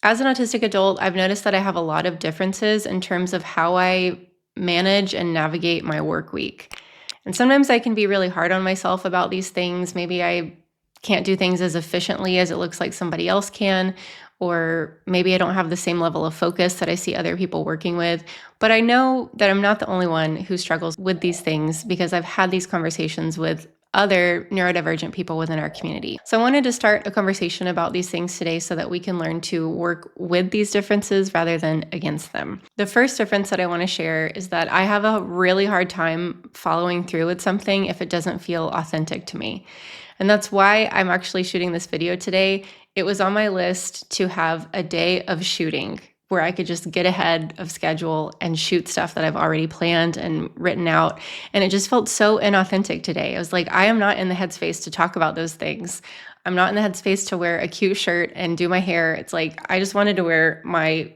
As an autistic adult, I've noticed that I have a lot of differences in terms of how I manage and navigate my work week. And sometimes I can be really hard on myself about these things. Maybe I can't do things as efficiently as it looks like somebody else can, or maybe I don't have the same level of focus that I see other people working with. But I know that I'm not the only one who struggles with these things because I've had these conversations with other neurodivergent people within our community. So I wanted to start a conversation about these things today so that we can learn to work with these differences rather than against them. The first difference that I want to share is that I have a really hard time following through with something if it doesn't feel authentic to me. And that's why I'm actually shooting this video today. It was on my list to have a day of shooting where I could just get ahead of schedule and shoot stuff that I've already planned and written out. And it just felt so inauthentic today. I was like, I am not in the headspace to talk about those things. I'm not in the headspace to wear a cute shirt and do my hair. It's like, I just wanted to wear my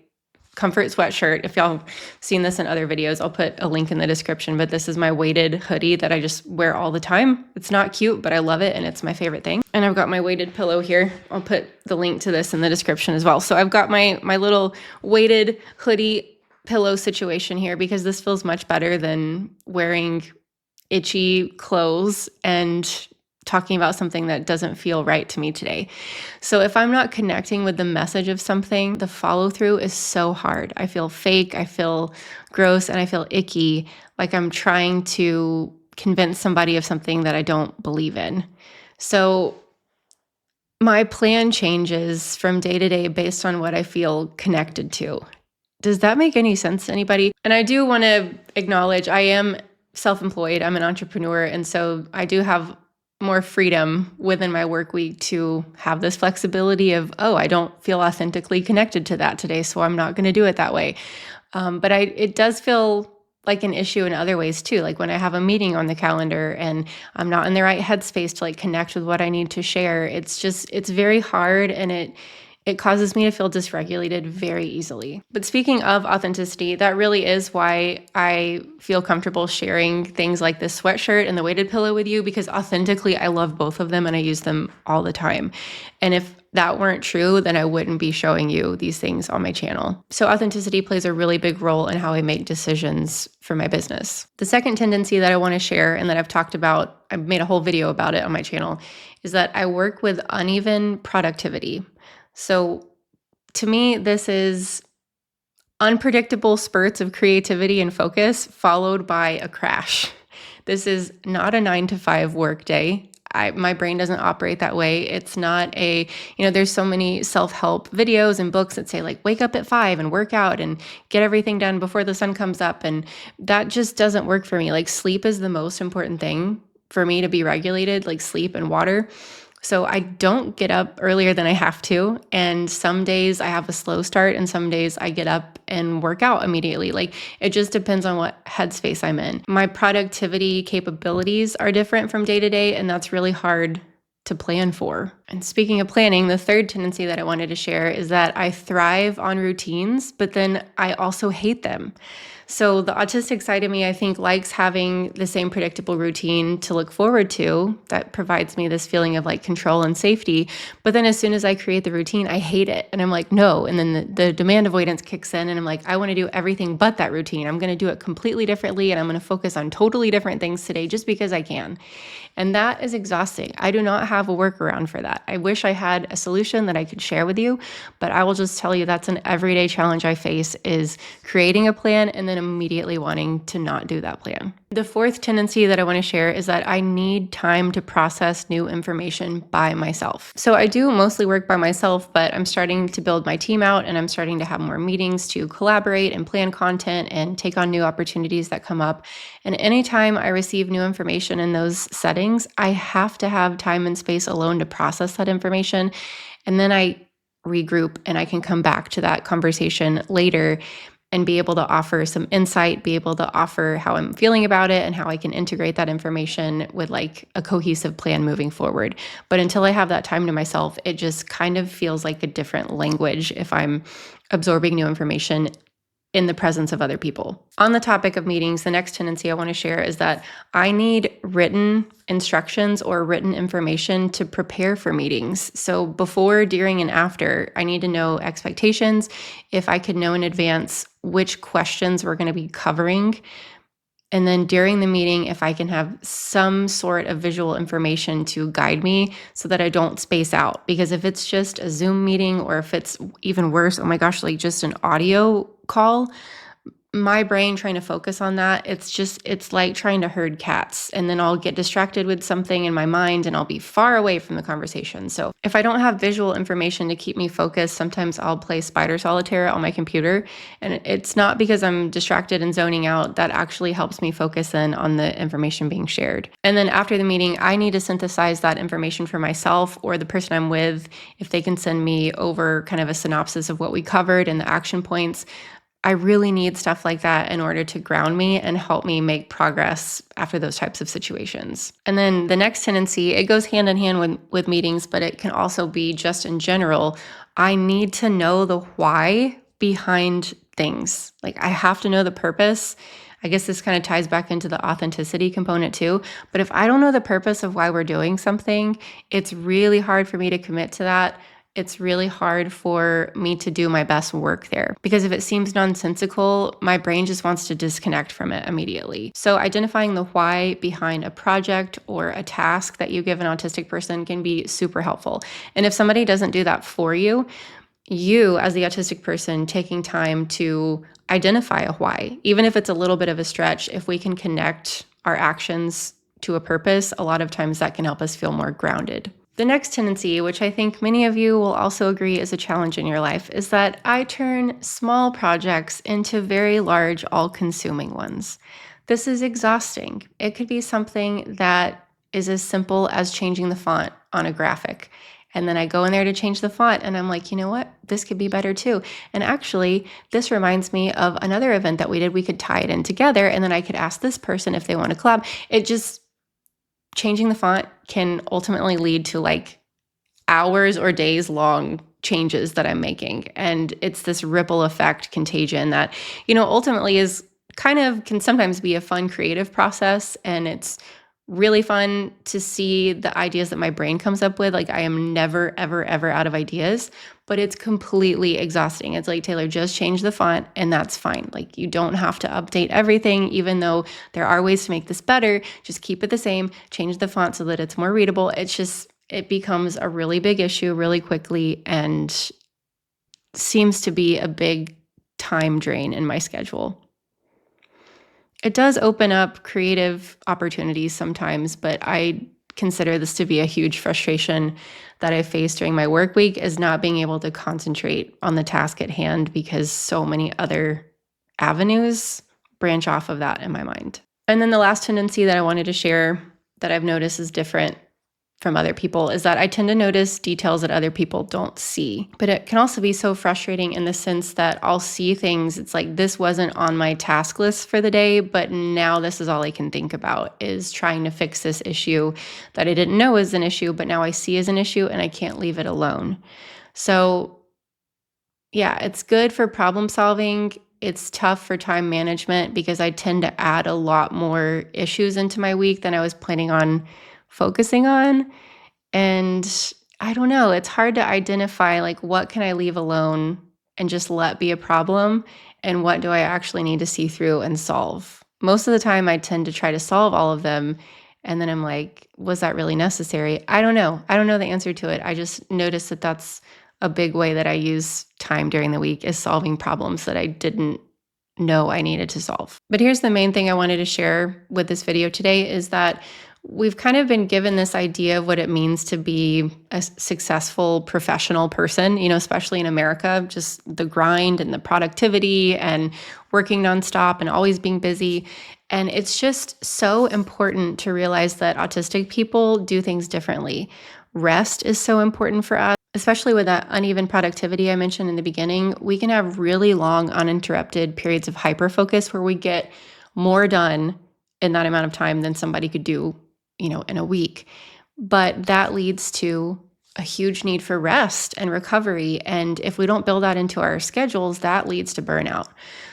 comfort sweatshirt. If y'all have seen this in other videos, I'll put a link in the description, but this is my weighted hoodie that I just wear all the time. It's not cute, but I love it and it's my favorite thing. And I've got my weighted pillow here. I'll put the link to this in the description as well. So I've got my little weighted hoodie pillow situation here because this feels much better than wearing itchy clothes and talking about something that doesn't feel right to me today. So if I'm not connecting with the message of something, the follow through is so hard. I feel fake, I feel gross, and I feel icky, like I'm trying to convince somebody of something that I don't believe in. So my plan changes from day to day based on what I feel connected to. Does that make any sense to anybody? And I do want to acknowledge I am self-employed. I'm an entrepreneur. And so I do have more freedom within my work week to have this flexibility of, oh, I don't feel authentically connected to that today, so I'm not going to do it that way. But it does feel like an issue in other ways too. Like when I have a meeting on the calendar and I'm not in the right headspace to like connect with what I need to share, it's very hard and it causes me to feel dysregulated very easily. But speaking of authenticity, that really is why I feel comfortable sharing things like this sweatshirt and the weighted pillow with you, because authentically, I love both of them and I use them all the time. And if that weren't true, then I wouldn't be showing you these things on my channel. So authenticity plays a really big role in how I make decisions for my business. The second tendency that I want to share and that I've talked about, I've made a whole video about it on my channel, is that I work with uneven productivity. So to me, this is unpredictable spurts of creativity and focus followed by a crash. This is not a 9-to-5 work day. My brain doesn't operate that way. It's not there's so many self-help videos and books that say like, wake up at 5 and work out and get everything done before the sun comes up. And that just doesn't work for me. Like sleep is the most important thing for me to be regulated, like sleep and water. So I don't get up earlier than I have to. And some days I have a slow start and some days I get up and work out immediately. Like it just depends on what headspace I'm in. My productivity capabilities are different from day to day, and that's really hard to plan for. And speaking of planning, the third tendency that I wanted to share is that I thrive on routines, but then I also hate them. So the autistic side of me, I think, likes having the same predictable routine to look forward to that provides me this feeling of like control and safety. But then as soon as I create the routine, I hate it. And I'm like, no. And then the demand avoidance kicks in and I'm like, I want to do everything but that routine. I'm going to do it completely differently. And I'm going to focus on totally different things today just because I can. And that is exhausting. I do not have a workaround for that. I wish I had a solution that I could share with you, but I will just tell you that's an everyday challenge I face is creating a plan and then immediately wanting to not do that plan. The fourth tendency that I want to share is that I need time to process new information by myself. So I do mostly work by myself, but I'm starting to build my team out and I'm starting to have more meetings to collaborate and plan content and take on new opportunities that come up. And anytime I receive new information in those settings, I have to have time and space alone to process that information. And then I regroup and I can come back to that conversation later and be able to offer some insight, be able to offer how I'm feeling about it and how I can integrate that information with like a cohesive plan moving forward. But until I have that time to myself, it just kind of feels like a different language if I'm absorbing new information in the presence of other people. On the topic of meetings, the next tendency I want to share is that I need written instructions or written information to prepare for meetings. So before, during, and after, I need to know expectations. If I could know in advance which questions we're going to be covering. And then during the meeting, if I can have some sort of visual information to guide me so that I don't space out. Because if it's just a Zoom meeting, or if it's even worse, oh my gosh, like just an audio call, my brain trying to focus on that, it's like trying to herd cats, and then I'll get distracted with something in my mind and I'll be far away from the conversation. So if I don't have visual information to keep me focused, sometimes I'll play spider solitaire on my computer, and it's not because I'm distracted and zoning out. That actually helps me focus in on the information being shared. And then after the meeting, I need to synthesize that information for myself or the person I'm with. If they can send me over kind of a synopsis of what we covered and the action points, I really need stuff like that in order to ground me and help me make progress after those types of situations. And then the next tendency, it goes hand in hand with meetings, but it can also be just in general. I need to know the why behind things. Like, I have to know the purpose. I guess this kind of ties back into the authenticity component too. But if I don't know the purpose of why we're doing something, it's really hard for me to commit to that. It's really hard for me to do my best work there, because if it seems nonsensical, my brain just wants to disconnect from it immediately. So identifying the why behind a project or a task that you give an autistic person can be super helpful. And if somebody doesn't do that for you, you as the autistic person taking time to identify a why, even if it's a little bit of a stretch, if we can connect our actions to a purpose, a lot of times that can help us feel more grounded. The next tendency, which I think many of you will also agree is a challenge in your life, is that I turn small projects into very large, all-consuming ones. This is exhausting. It could be something that is as simple as changing the font on a graphic. And then I go in there to change the font and I'm like, you know what? This could be better too. And actually, this reminds me of another event that we did. We could tie it in together, and then I could ask this person if they want to collab. Changing the font can ultimately lead to like hours or days long changes that I'm making. And it's this ripple effect contagion that, ultimately is can sometimes be a fun creative process. And it's really fun to see the ideas that my brain comes up with. Like, I am never, ever, ever out of ideas, but it's completely exhausting. It's like, Taylor, just change the font and that's fine. Like, you don't have to update everything, even though there are ways to make this better. Just keep it the same, change the font so that it's more readable. It becomes a really big issue really quickly and seems to be a big time drain in my schedule. It does open up creative opportunities sometimes, but I consider this to be a huge frustration that I face during my work week, is not being able to concentrate on the task at hand because so many other avenues branch off of that in my mind. And then the last tendency that I wanted to share that I've noticed is different from other people is that I tend to notice details that other people don't see. But it can also be so frustrating in the sense that I'll see things, it's like, this wasn't on my task list for the day, but now this is all I can think about, is trying to fix this issue that I didn't know is an issue, but now I see as an issue and I can't leave it alone. So yeah, it's good for problem solving. It's tough for time management because I tend to add a lot more issues into my week than I was planning on focusing on. And I don't know, it's hard to identify, like, what can I leave alone and just let be a problem, and what do I actually need to see through and solve? Most of the time I tend to try to solve all of them, and then I'm like, was that really necessary? I don't know the answer to it. I just noticed that that's a big way that I use time during the week, is solving problems that I didn't know I needed to solve. But here's the main thing I wanted to share with this video today, is that we've kind of been given this idea of what it means to be a successful professional person, especially in America, just the grind and the productivity and working nonstop and always being busy. And it's just so important to realize that autistic people do things differently. Rest is so important for us, especially with that uneven productivity I mentioned in the beginning. We can have really long, uninterrupted periods of hyperfocus where we get more done in that amount of time than somebody could do in a week. But that leads to a huge need for rest and recovery. And if we don't build that into our schedules, that leads to burnout.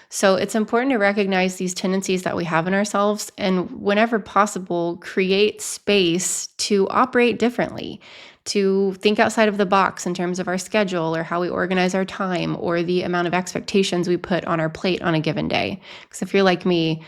So it's important to recognize these tendencies that we have in ourselves and, whenever possible, create space to operate differently, to think outside of the box in terms of our schedule or how we organize our time or the amount of expectations we put on our plate on a given day. Because if you're like me,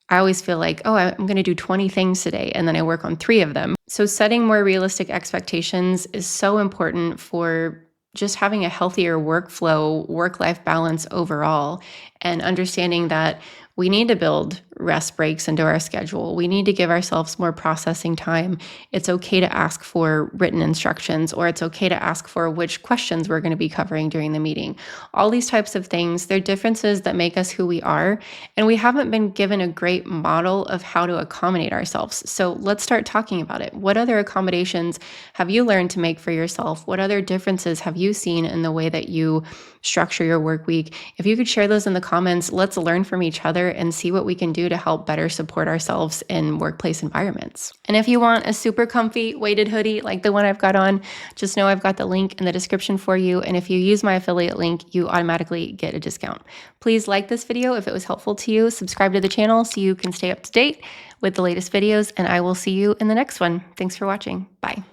I always feel like, oh, I'm going to do 20 things today, and then I work on 3 of them. So setting more realistic expectations is so important for just having a healthier workflow, work-life balance overall, and understanding that we need to build rest breaks into our schedule. We need to give ourselves more processing time. It's okay to ask for written instructions, or it's okay to ask for which questions we're going to be covering during the meeting. All these types of things, they're differences that make us who we are, and we haven't been given a great model of how to accommodate ourselves. So let's start talking about it. What other accommodations have you learned to make for yourself? What other differences have you seen in the way that you structure your work week? If you could share those in the comments, let's learn from each other and see what we can do to help better support ourselves in workplace environments. And if you want a super comfy weighted hoodie like the one I've got on, just know I've got the link in the description for you. And if you use my affiliate link, you automatically get a discount. Please like this video if it was helpful to you. Subscribe to the channel so you can stay up to date with the latest videos, and I will see you in the next one. Thanks for watching. Bye.